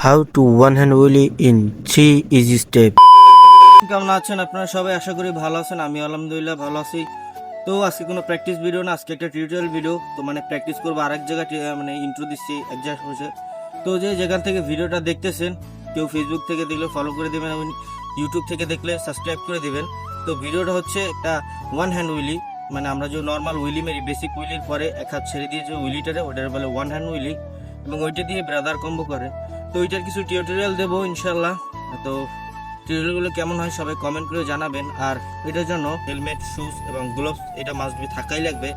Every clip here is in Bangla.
How to one hand wheelie in 3 easy steps. কেমন আছেন আপনারা সবাই? আশা করি ভালো আছেন। আমি আলহামদুলিল্লাহ ভালো আছি। তো আজকে কোনো প্র্যাকটিস ভিডিও না, আজকে একটা টিউটোরিয়াল ভিডিও। তো মানে প্র্যাকটিস করবো আরেক জায়গায়, মানে ইন্ট্রো দিচ্ছি এক জায়গায় বসে। তো যেখান থেকে ভিডিওটা দেখতেছেন, কেউ ফেসবুক থেকে দেখলে ফলো করে দেবেন এবং ইউটিউব থেকে দেখলে সাবস্ক্রাইব করে দেবেন। তো ভিডিওটা হচ্ছে একটা ওয়ান হ্যান্ড উইলি, মানে আমরা যে নর্মাল উইলি মেরি বেসিক উইলির পরে এক হাত ছেড়ে দিয়ে যে উইলিটারে ওটার বলে ওয়ান হ্যান্ড উইলি, এবং ওইটা দিয়ে ব্রাদার কম্বো করে। তো ওইটার কিছু টিউটোরিয়াল দেবো ইনশাল্লাহ। তো টিউটোরিয়ালগুলো কেমন হয় সবাই কমেন্ট করে জানাবেন। আর এটার জন্য হেলমেট, শুজ এবং গ্লোভস এটা মাস্ট বি থাকাই লাগবে।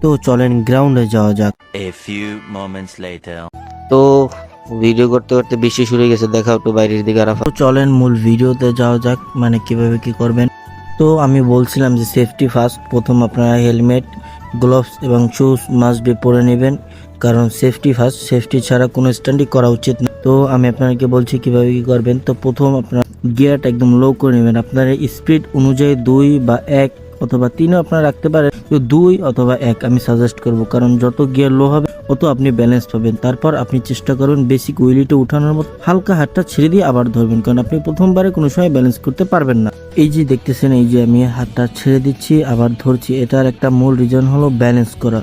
তো চলেন গ্রাউন্ডে যাওয়া যাক। A few moments later. তো ভিডিও করতে করতে বৃষ্টি শুরু হয়ে গেছে, দেখা একটু বাইরের দিকে আরাফা। তো চলেন মূল ভিডিওতে যাওয়া যাক, মানে কিভাবে কি করবেন। তো আমি বলছিলাম যে সেফটি ফার্স্ট। প্রথম আপনারা হেলমেট, গ্লোভস এবং শুজ মাস্ট বি পরে নেবেন, কারণ সেফটি ফার্স্ট। সেফটি ছাড়া কোনো স্ট্যান্ডিং করা উচিত না। তো আমি আপনাকে বলছি কিভাবে কি করবেন। তো প্রথম আপনারা গিয়ারটা একদম লো করে নেবেন। আপনার স্পিড অনুযায়ী 2 বা 1 অথবা 3ও আপনারা রাখতে পারেন। তো 2 অথবা 1 আমি সাজেস্ট করব, কারণ যত গিয়ার লো হবে অত আপনি ব্যালেন্স পাবেন। তারপর আপনি চেষ্টা করুন বেসিক উইলিটা উঠানোর মতো হালকা হাতটা ছেড়ে দিয়ে আবার ধরবেন, কারণ আপনি প্রথমবারে কোনো সময় ব্যালেন্স করতে পারবেন না। এই যে দেখতেছেন, এই যে আমি হাতটা ছেড়ে দিচ্ছি আবার ধরছি, এটার একটা মূল রিজন হলো ব্যালেন্স করা।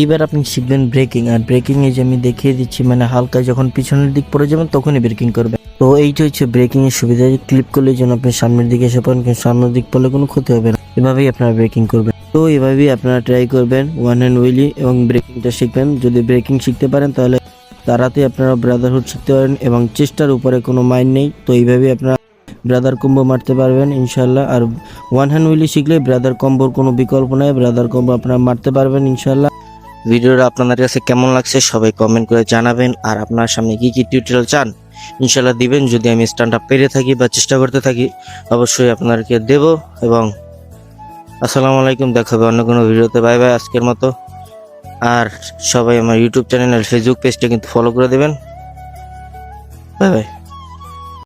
এবার আপনি শিখবেন ব্রেকিং। আর ব্রেকিং এই যে আমি দেখিয়ে দিচ্ছি, মানে হালকা যখন পিছনের দিক পড়ে যাবেন তখনই ব্রেকিং করবেন। তো এইটা হচ্ছে ব্রেকিং এর সুবিধা। ক্লিপ করলে যেন আপনি সামনের দিকে এসে পড়েন, কিন্তু সামনের দিক পড়লে কোনো ক্ষতি হবে না। এভাবেই আপনারা ব্রেকিং করবেন। তো এভাবেই আপনারা ট্রাই করবেন ওয়ান হ্যান্ড উইলি এবং ব্রেকিংটা শিখবেন। যদি ব্রেকিং শিখতে পারেন তাহলে তাড়াতাড়ি আপনারা ব্রাদারহুড শিখতে পারেন এবং চেষ্টার উপরে কোনো মাইন্ড নেই। তো এইভাবেই আপনারা ব্রাদার কম্বো মারতে পারবেন ইনশাল্লাহ। আর ওয়ান হ্যান্ড উইলি শিখলে ব্রাদার কম্বোর কোনো বিকল্প নেই, ব্রাদার কম্বো আপনারা মারতে পারবেন ইনশাল্লাহ। ভিডিওটা আপনাদের কাছে কেমন লাগছে সবাই কমেন্ট করে জানাবেন। আর আপনার সামনে কি কি টিউটোরিয়াল চান ইনশাল্লাহ দিবেন। যদি আমি স্ট্যান্ড আপ পেরে থাকি বা চেষ্টা করতে থাকি অবশ্যই আপনাদেরকে দেব। এবং আসসালামু আলাইকুম, দেখা হবে অন্য কোনো ভিডিওতে। বাই বাই আজকের মতো। আর সবাই আমার ইউটিউব চ্যানেল আর ফেসবুক পেজটা কিন্তু ফলো করে দেবেন। Bye bye.